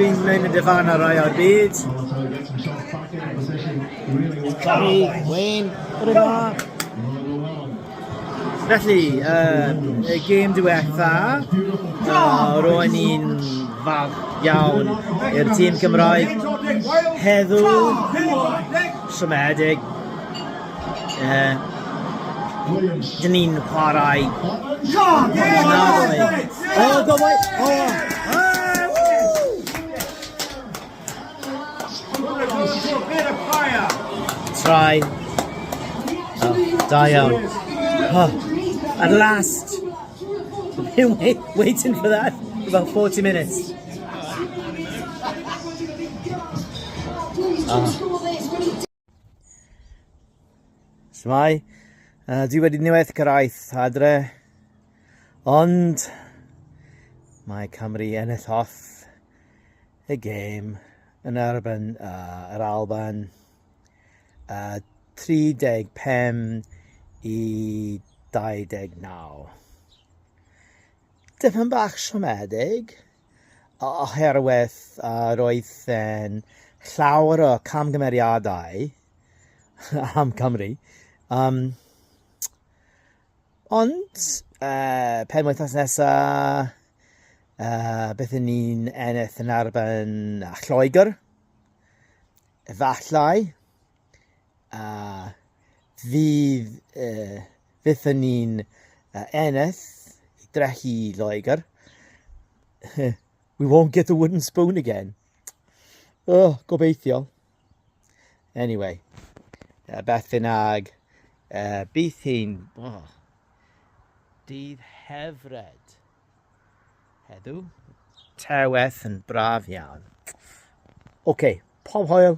dwi'n mynd y dyfan ar rai o'r byd. Sorry, Wayne, bod yma. Felly, y gêm diwetha, ro'n ni'n falch iawn i'r tîm Cymraeg. Heddw, siomedig. Dyn ni'n chwarae. Oh, go away! Try. Oh, da iawn. Oh, at last. I've been waiting for that for about 40 minutes. Shmai, dwi wedi niwedd cyrraedd adre, ond mae Cymru enillodd y gêm yn erbyn Yr Alban 35 i 29. Dipyn bach siomedig, oherwydd roedd llawer o camgymeriadau am Cymru. Ond penwythnos nesaf, byddwn ni'n ennill yn erbyn Lloegr. Efallai, byddwn ni'n ennill i drechu Lloegr. We won't get the wooden spoon again. Oh, gobeithio. Anyway, beth bynnag, bydd hi'n dydd hefred. Hedw, terweth yn braf iawn. OK, pob hwyl.